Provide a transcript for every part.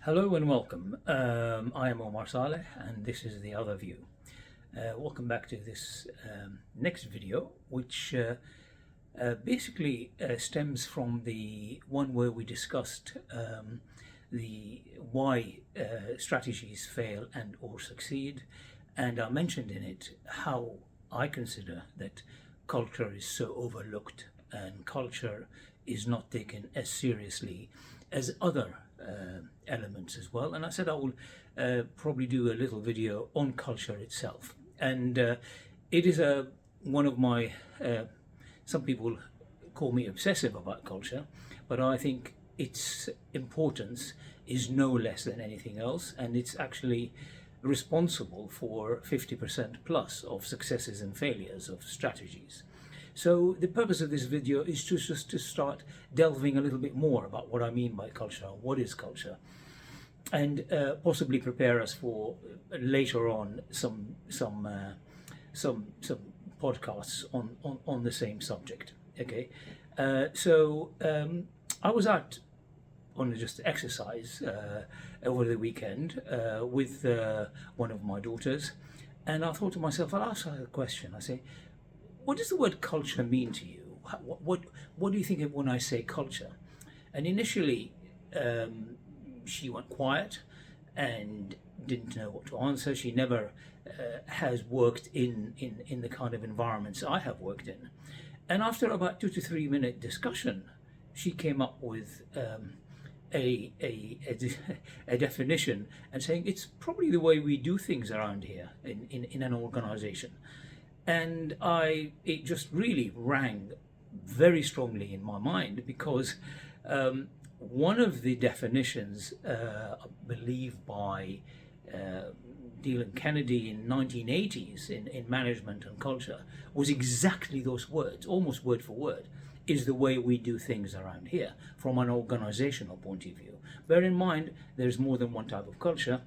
Hello and welcome. I am Omar Saleh and this is The Other View. Welcome back to this next video, which basically stems from the one where we discussed the why strategies fail and or succeed, and I mentioned in it how I consider that culture is so overlooked and culture is not taken as seriously as other elements as well. And I said I will probably do a little video on culture itself. And it is one of my, some people call me obsessive about culture, but I think its importance is no less than anything else. And it's actually responsible for 50% plus of successes and failures of strategies. So the purpose of this video is just to start delving a little bit more about what I mean by culture, what is culture, and possibly prepare us for later on some podcasts on the same subject. Okay, I was out on just exercise over the weekend with one of my daughters, and I thought to myself, I'll ask her a question. I say, what does the word culture mean to you? What do you think of when I say culture? And initially, she went quiet and didn't know what to answer. She never has worked in the kind of environments I have worked in. And after about 2 to 3 minute discussion, she came up with a definition and saying it's probably the way we do things around here in an organization. And it just really rang very strongly in my mind because one of the definitions, I believe by Dylan Kennedy in 1980s in management and culture was exactly those words, almost word for word, is the way we do things around here from an organizational point of view. Bear in mind, there's more than one type of culture.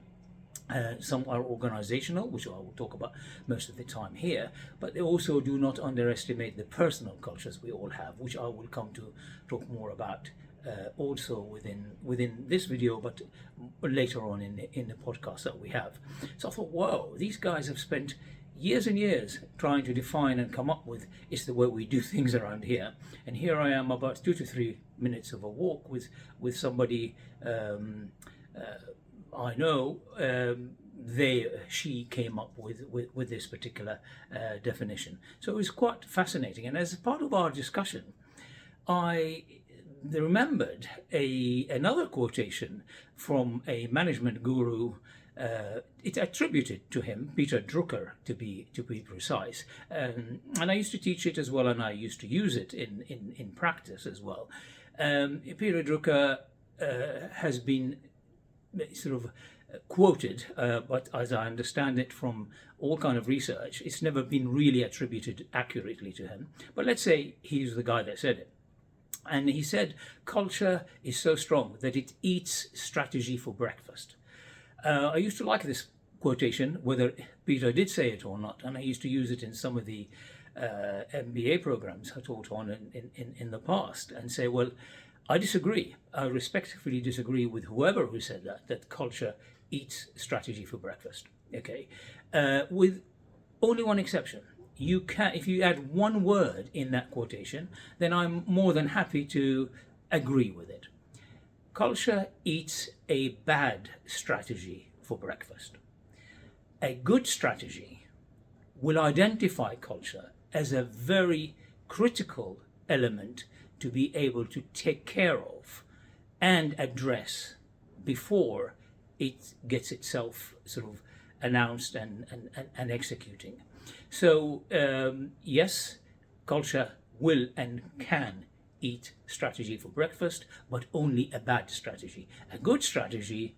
Some are organizational, which I will talk about most of the time here, but they also do not underestimate the personal cultures we all have, which I will come to talk more about also within this video, but later on in the podcast that we have. So I thought, whoa, these guys have spent years and years trying to define and come up with it's the way we do things around here. And here I am about 2 to 3 minutes of a walk with somebody I know. She came up with this particular definition. So it was quite fascinating. And as part of our discussion, I remembered another quotation from a management guru. It's attributed to him, Peter Drucker, to be precise. And I used to teach it as well, and I used to use it in practice as well. Peter Drucker has been sort of quoted, but as I understand it from all kind of research, it's never been really attributed accurately to him. But let's say he's the guy that said it. And he said, culture is so strong that it eats strategy for breakfast. I used to like this quotation, whether Peter did say it or not, and I used to use it in some of the MBA programs I taught on in the past, and say, well, I disagree. I respectfully disagree with whoever who said that culture eats strategy for breakfast. Okay, with only one exception. If you add one word in that quotation, then I'm more than happy to agree with it. Culture eats a bad strategy for breakfast. A good strategy will identify culture as a very critical element to be able to take care of and address before it gets itself sort of announced and executing. So yes, culture will and can eat strategy for breakfast, but only a bad strategy. A good strategy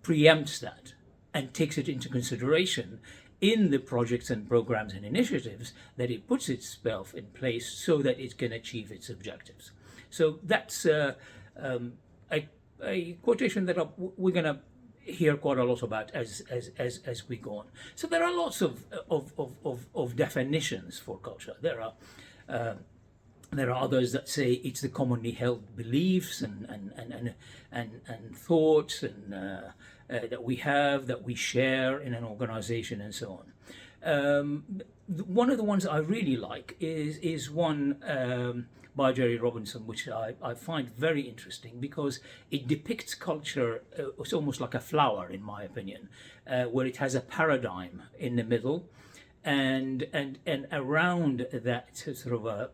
preempts that and takes it into consideration in the projects and programs and initiatives that it puts itself in place so that it can achieve its objectives. So that's a quotation that we're going to hear quite a lot about as we go on. So there are lots of definitions for culture. There are There are others that say it's the commonly held beliefs and thoughts that we have, that we share in an organization, and so on. One of the ones I really like is one by Jerry Robinson, which I find very interesting because it depicts culture. It's almost like a flower, in my opinion, where it has a paradigm in the middle, and around that sort of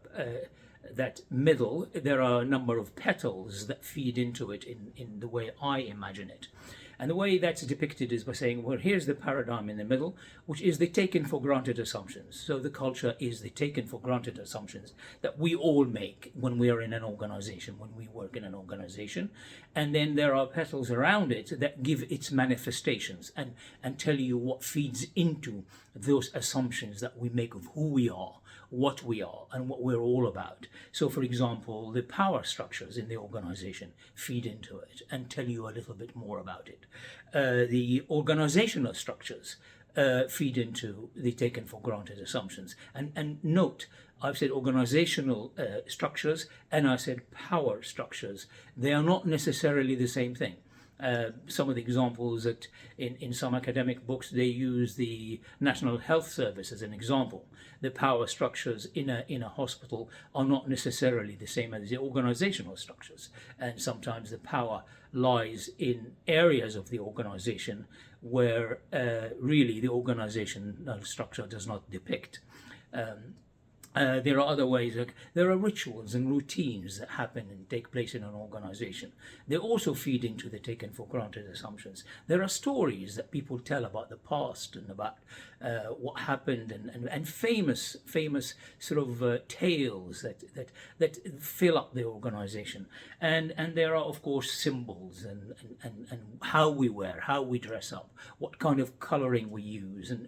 that middle, there are a number of petals that feed into it in the way I imagine it. And the way that's depicted is by saying, well, here's the paradigm in the middle, which is the taken for granted assumptions. So the culture is the taken for granted assumptions that we all make when we are in an organization, when we work in an organization. And then there are petals around it that give its manifestations and tell you what feeds into those assumptions that we make of who we are, what we are, and what we're all about. So, for example, the power structures in the organization feed into it and tell you a little bit more about it. The organizational structures feed into the taken for granted assumptions. And note, I've said organizational structures and I said power structures. They are not necessarily the same thing. Some of the examples that in some academic books they use the National Health Service as an example. The power structures in a hospital are not necessarily the same as the organizational structures, and sometimes the power lies in areas of the organization where really the organizational structure does not depict. There are other ways, like there are rituals and routines that happen and take place in an organization. They also feed into the taken for granted assumptions. There are stories that people tell about the past and about what happened, and famous sort of tales that fill up the organization. And there are, of course, symbols and how we wear, how we dress up, what kind of coloring we use, and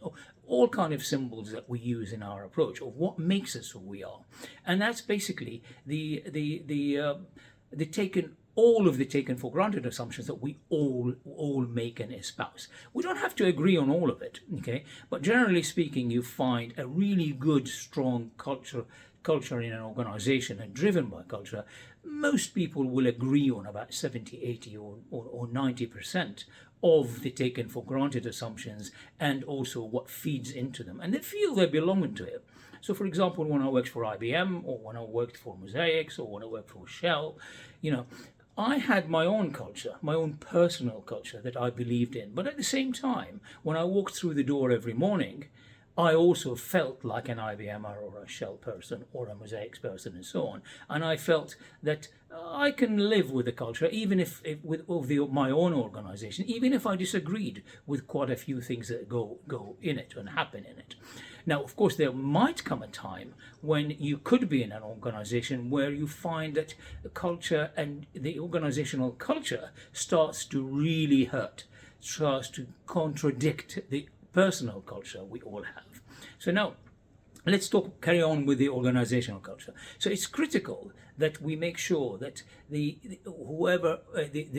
all kind of symbols that we use in our approach of what makes us who we are. And that's basically the taken, all of the taken for granted assumptions that we all make and espouse. We don't have to agree on all of it, okay? But generally speaking, you find a really good, strong culture in an organization and driven by culture. Most people will agree on about 70, 80 or 90% of the taken for granted assumptions, and also what feeds into them, and they feel they belong to it. So, for example, when I worked for IBM, or when I worked for Mosaics, or when I worked for Shell, I had my own culture, my own personal culture that I believed in. But at the same time, when I walked through the door every morning, I also felt like an IBMer or a Shell person or a Mosaics person and so on. And I felt that I can live with the culture, even if my own organization, even if I disagreed with quite a few things that go in it and happen in it. Now, of course, there might come a time when you could be in an organization where you find that the culture and the organizational culture starts to really hurt, starts to contradict the personal culture we all have. So now, let's carry on with the organizational culture. So it's critical that we make sure that the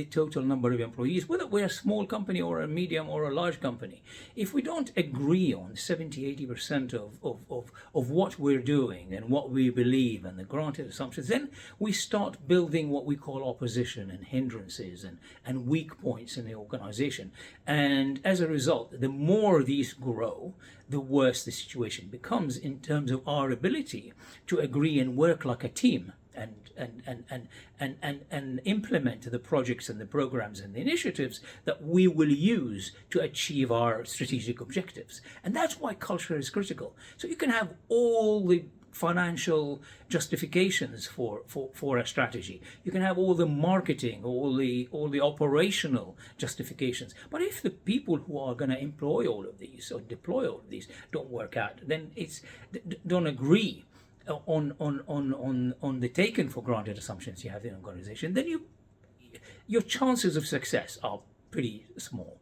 total number of employees, whether we're a small company or a medium or a large company, if we don't agree on 70-80% of what we're doing and what we believe and the granted assumptions, then we start building what we call opposition and hindrances and weak points in the organization. And as a result, the more these grow, the worse the situation becomes in terms of our ability to agree and work like a team and implement the projects and the programs and the initiatives that we will use to achieve our strategic objectives. And that's why culture is critical. So you can have all the financial justifications for a strategy. You can have all the marketing, all the operational justifications. But if the people who are going to employ all of these or deploy all of these don't work out, then don't agree on the taken for granted assumptions you have in an organization, then your chances of success are pretty small.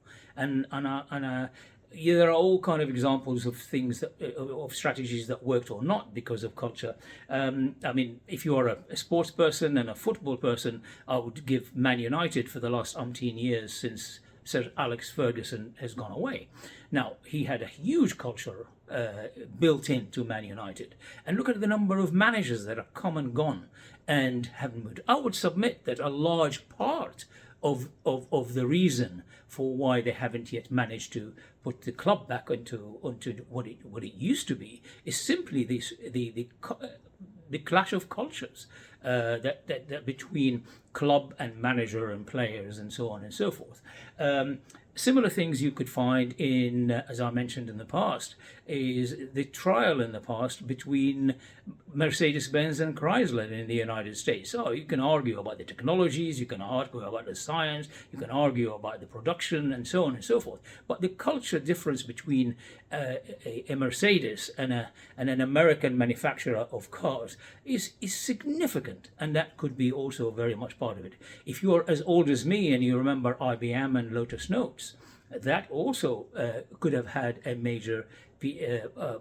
There are all kind of examples of things of strategies that worked or not because of culture. If you are a sports person and a football person, I would give Man United for the last umpteen years since Sir Alex Ferguson has gone away. Now, he had a huge culture built into Man United. And look at the number of managers that have come and gone and haven't moved. I would submit that a large part of the reason for why they haven't yet managed to put the club back onto what it used to be is simply the clash of cultures that between club and manager and players and so on and so forth. Similar things you could find in, as I mentioned in the past, is the trial in the past between Mercedes-Benz and Chrysler in the United States. So you can argue about the technologies, you can argue about the science, you can argue about the production and so on and so forth. But the culture difference between a Mercedes and an American manufacturer of cars is significant, and that could be also very much part of it. If you're as old as me and you remember IBM and Lotus Notes, that also could have had a major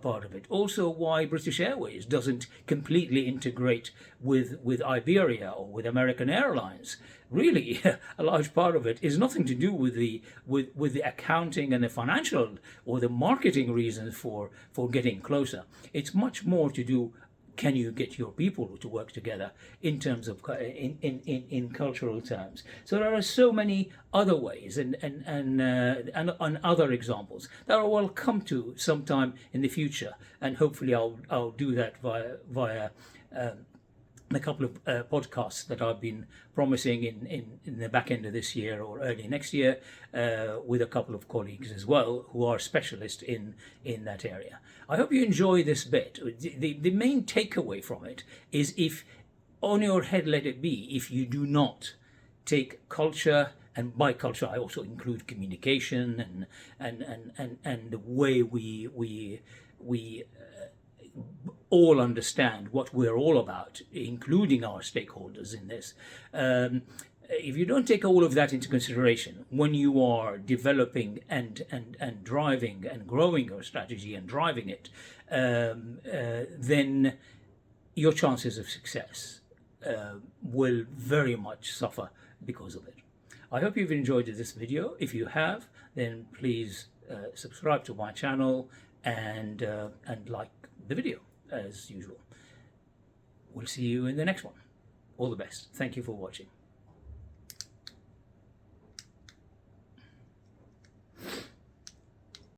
part of it. Also, why British Airways doesn't completely integrate with Iberia or with American Airlines. Really, a large part of it is nothing to do with the accounting and the financial or the marketing reasons for getting closer. It's much more to do. Can you get your people to work together in terms of in cultural terms? So there are so many other ways and other examples that I will come to sometime in the future, and hopefully I'll do that via a couple of podcasts that I've been promising in the back end of this year or early next year with a couple of colleagues as well who are specialists in that area. I hope you enjoy this bit. The main takeaway from it is, if on your head let it be, if you do not take culture, and by culture I also include communication and the way we all understand what we're all about, including our stakeholders in this. If you don't take all of that into consideration when you are developing and driving and growing your strategy and driving it, then your chances of success will very much suffer because of it. I hope you've enjoyed this video. If you have, then please subscribe to my channel and like the video as usual. We'll see you in the next one. All the best. Thank you for watching.